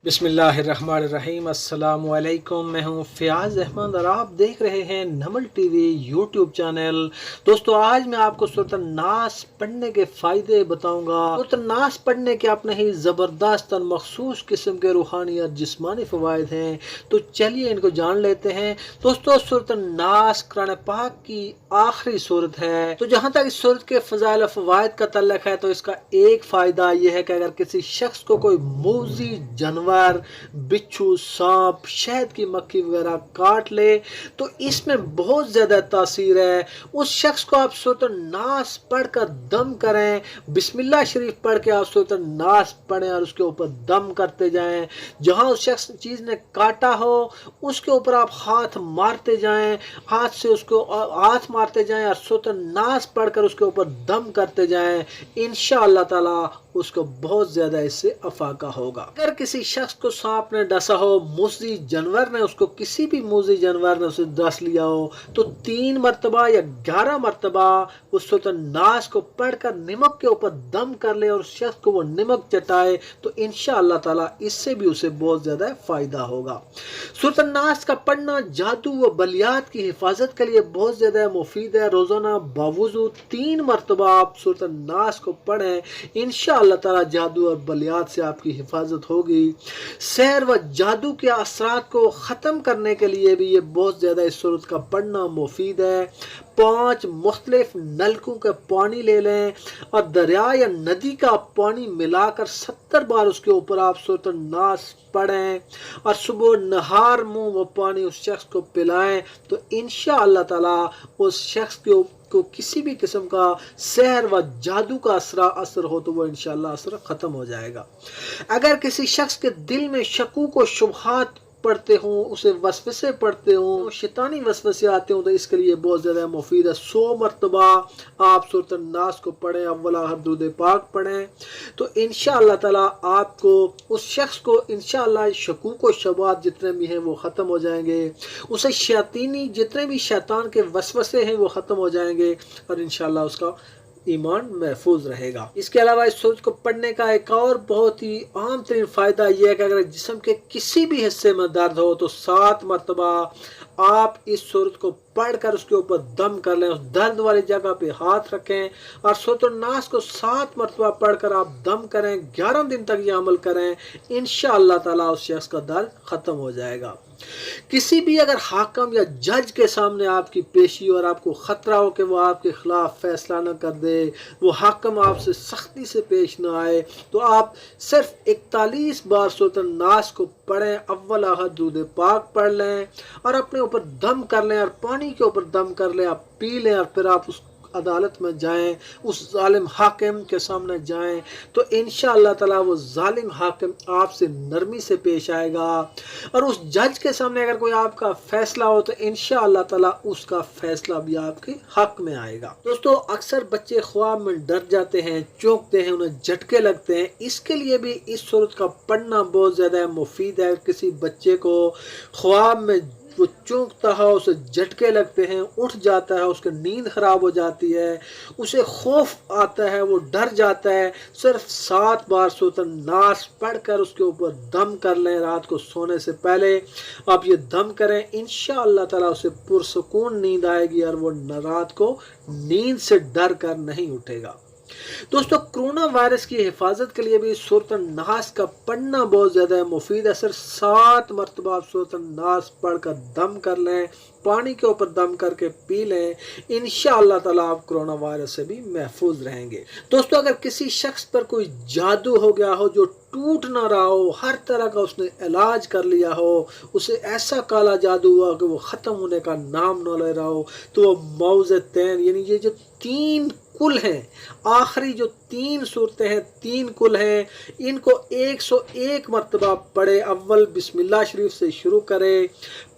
बिस्मिल्लाहिर्रहमानिर्रहीम। अस्सलाम वालेकुम। मैं हूं फ़याज़ अहमद और आप देख रहे हैं नमल टीवी यूट्यूब चैनल। दोस्तों, आज मैं आपको सूरत नास पढ़ने के फ़ायदे बताऊंगा। सूरत नास पढ़ने के अपने ही ज़बरदस्त और मखसूस किस्म के रूहानी और जिस्मानी फ़वाइद हैं, तो चलिए इनको जान लेते हैं। दोस्तों, सूरत नास कुरान पाक की आखिरी सूरत है, तो जहाँ तक इस सूरत के फ़ज़ाइल और फ़वाइद का तल्लुक़ है, तो इसका एक फ़ायदा यह है कि अगर किसी शख्स को कोई मूज़ी जानवर, बिच्छू, सांप, शहद की मक्खी वगैरह काट ले, तो इसमें बहुत ज़्यादा तासीर है। उस शख्स को आप सूरत नास पढ़कर दम करें, बिस्मिल्लाह शरीफ पढ़ के आप सूरत नास पढ़ें और उसके ऊपर दम करते जाएं। जहां उस शख्स चीज़ ने काटा हो उसके ऊपर आप हाथ मारते जाएं, हाथ से उसको हाथ मारते जाएं और सूरत नास पढ़कर उसके ऊपर दम करते जाएं। इंशाअल्लाह ताला उसको बहुत ज़्यादा इससे अफाका होगा। अगर किसी शख्स को सांप ने डसा हो, मूज़ी जानवर ने उसको, किसी भी मूज़ी जानवर ने उसे डस लिया हो, तो 3 मरतबा या 11 मरतबा उस सूरत नास को पढ़कर निमक के ऊपर दम कर ले और उस शख्स को वो निमक चटाए, तो इंशाअल्लाह ताला इससे भी उसे बहुत ज़्यादा फ़ायदा होगा। सूरत नास का पढ़ना जादू व बलियात की हिफाजत के लिए बहुत ज़्यादा मुफीद है। रोज़ाना बावजूद 3 मरतबा आप सूरत नास को पढ़ें, इंशाअल्लाह ताला जादू और बलियात से आपकी हिफाजत होगी। सहर व जादू के असरात को ख़त्म करने के लिए भी ये बहुत ज़्यादा इस सूरत का पढ़ना मुफीद है। 5 मुख्तलिफ नलकों का पानी ले लें और दरिया या नदी का पानी मिलाकर 70 बार उसके ऊपर आप सूरत नास पढ़ें और सुबह नहार मुंह वो पानी उस शख्स को पिलाएं, तो इंशाअल्लाह ताला उस शख्स को किसी भी किस्म का सहर व जादू का असर हो तो वो इंशाअल्लाह असर ख़त्म हो जाएगा। अगर किसी शख्स के दिल में शकूक व शुबहात पढ़ते हों, उसे वसवसे पढ़ते हों, शैतानी वसवसे आते हों, तो इसके लिए बहुत ज़्यादा मुफीद है। 100 मरतबा आप सूरत नास को पढ़ें, अव्वला दुरूद पाक पढ़ें, तो इंशाअल्लाह ताला आपको उस शख्स को इंशाअल्लाह शकूक व शुबहात जितने भी हैं वो ख़त्म हो जाएंगे। उसे शैतानी जितने भी शैतान के वसवसे हैं वो ख़त्म हो जाएंगे और इंशाअल्लाह उसका ईमान महफूज रहेगा। इसके अलावा इस सूरत को पढ़ने का एक और बहुत ही आम तरीन फ़ायदा यह है कि अगर जिस्म के किसी भी हिस्से में दर्द हो तो 7 मरतबा आप इस सूरत को पढ़कर उसके ऊपर दम कर लें, उस दर्द वाली जगह पे हाथ रखें और सूरत नास को 7 मरतबा पढ़कर आप दम करें। 11 दिन तक ये अमल करें, इंशाअल्लाह ताला उस शख्स का दर्द ख़त्म हो जाएगा। किसी भी अगर हाकम या जज के सामने आपकी पेशी और आपको ख़तरा हो कि वो आपके ख़िलाफ़ फ़ैसला न कर दे, वो हाकम आपसे सख्ती से पेश न आए, तो आप सिर्फ 41 बार सूरत नास को पढ़ें, अव्वल आहद दुरूद पाक पढ़ लें और अपने ऊपर दम कर लें और पानी के ऊपर दम कर लें, आप पी लें और फिर आप उस अदालत में जाएं, उस जालिम हाकिम के सामने जाएं, तो इंशाअल्लाह ताला वो जालिम हाकिम आपसे नरमी से पेश आएगा और उस जज के सामने अगर कोई आपका फैसला हो तो इंशाअल्लाह ताला उसका फैसला भी आपके हक में आएगा। दोस्तों, अक्सर बच्चे ख्वाब में डर जाते हैं, चौंकते हैं, उन्हें झटके लगते हैं, इसके लिए भी इस सूरत का पढ़ना बहुत ज़्यादा मुफीद है। किसी बच्चे को ख्वाब में वो चौंकता है, उसे झटके लगते हैं, उठ जाता है, उसकी नींद खराब हो जाती है, उसे खौफ आता है, वो डर जाता है, सिर्फ 7 बार सूरत नास पढ़कर उसके ऊपर दम कर लें। रात को सोने से पहले आप ये दम करें, इंशाअल्लाह ताला उसे पुरसुकून नींद आएगी और वो रात को नींद से डर कर नहीं उठेगा। दोस्तों, कोरोना वायरस की हिफाजत के लिए भी सूरत नास का पढ़ना बहुत ज़्यादा मुफीद है। सिर्फ 7 मरतबा सूरत नास पढ़कर दम कर लें, पानी के ऊपर दम करके पी लें, इंशाअल्लाह ताला आप कोरोना वायरस से भी महफूज रहेंगे। दोस्तों, अगर किसी शख्स पर कोई जादू हो गया हो जो टूट ना रहा हो, हर तरह का उसने इलाज कर लिया हो, उसे ऐसा काला जादू हुआ कि वो ख़त्म होने का नाम न ले रहा हो, तो वो मौज़तैन यानी ये जो 3 कुल हैं, आखिरी जो 3 सूरतें हैं, 3 कुल हैं, इनको 101 मरतबा पढ़े। अव्वल बिस्मिल्लाह शरीफ से शुरू करें,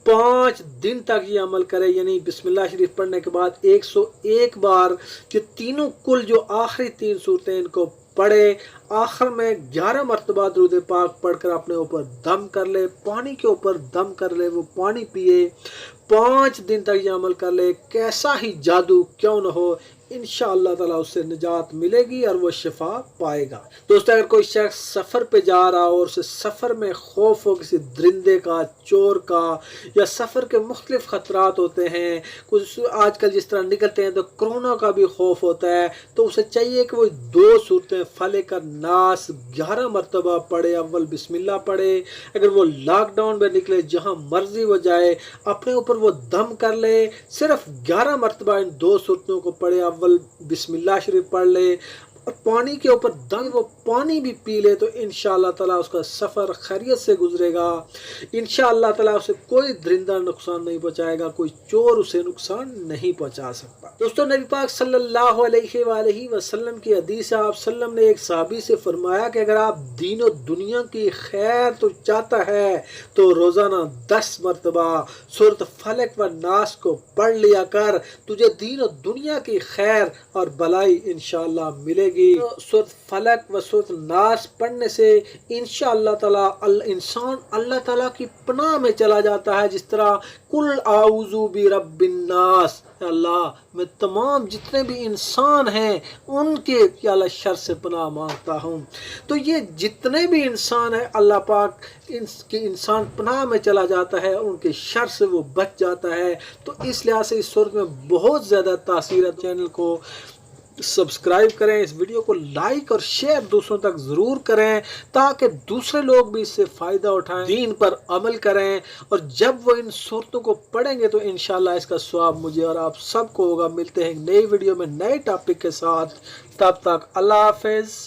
5 दिन तक ये अमल करें, यानी बिस्मिल्लाह शरीफ पढ़ने के बाद 101 बार ये तीनों कुल जो आखिरी 3 सूरतें इनको पढ़े। आखिर में 11 मरतबा दुरूद पाक पढ़कर अपने ऊपर दम कर ले, पानी के ऊपर दम कर ले, वो पानी पिए, 5 दिन तक ये अमल कर ले। कैसा ही जादू क्यों न हो, انشاءاللہ تعالیٰ اس سے نجات ملے گی اور وہ شفا پائے گا۔ دوستو اگر کوئی شخص سفر پہ جا رہا ہو اور اسے سفر میں خوف ہو کسی درندے کا، چور کا، یا سفر کے مختلف خطرات ہوتے ہیں، کچھ آج کل جس طرح نکلتے ہیں تو کرونا کا بھی خوف ہوتا ہے، تو اسے چاہیے کہ وہ 2 صورتیں فلق اور ناس 11 مرتبہ پڑھے، اول بسم اللہ پڑھے۔ اگر وہ لاک ڈاؤن میں نکلے جہاں مرضی وہ جائے، اپنے اوپر وہ دم کر لے، صرف 11 مرتبہ ان 2 صورتوں کو پڑھے، اول بسم اللہ شریف پڑھ لے اور پانی کے اوپر دم وہ پانی بھی پی لے، تو انشاءاللہ تعالیٰ اس کا سفر خیریت سے گزرے گا۔ انشاءاللہ تعالیٰ اسے کوئی درندہ نقصان نہیں پہنچائے گا، کوئی چور اسے نقصان نہیں پہنچا سکتا۔ دوستو نبی پاک صلی اللہ علیہ وآلہ وسلم کی حدیث ہے، آپ وسلم نے ایک صحابی سے فرمایا کہ اگر آپ دین و دنیا کی خیر تو چاہتا ہے تو روزانہ 10 مرتبہ سورۃ فلق و ناس کو پڑھ لیا کر، تجھے دین و دنیا کی خیر اور بلائی انشاءاللہ ملے گی۔ سورۃ فلق و سورۃ ناس پڑھنے سے انشاءاللہ تعالیٰ انسان اللہ تعالیٰ کی پناہ میں چلا جاتا ہے، جس طرح کل اعوذ برب الناس، اللہ میں تمام جتنے بھی انسان ہیں ان کے یا اللہ شر سے پناہ مانگتا ہوں۔ تو یہ جتنے بھی انسان ہیں اللہ پاک انسان پناہ میں چلا جاتا ہے، ان کے شر سے وہ بچ جاتا ہے۔ تو اس لحاظ سے اس صورت میں بہت زیادہ تاثیر ہے۔ چینل کو سبسکرائب کریں، اس ویڈیو کو لائک اور شیئر دوسروں تک ضرور کریں تاکہ دوسرے لوگ بھی اس سے فائدہ اٹھائیں، دین پر عمل کریں، اور جب وہ ان صورتوں کو پڑھیں گے تو انشاءاللہ اس کا ثواب مجھے اور آپ سب کو ہوگا۔ ملتے ہیں ایک نئی ویڈیو میں نئے ٹاپک کے ساتھ، تب تک اللہ حافظ۔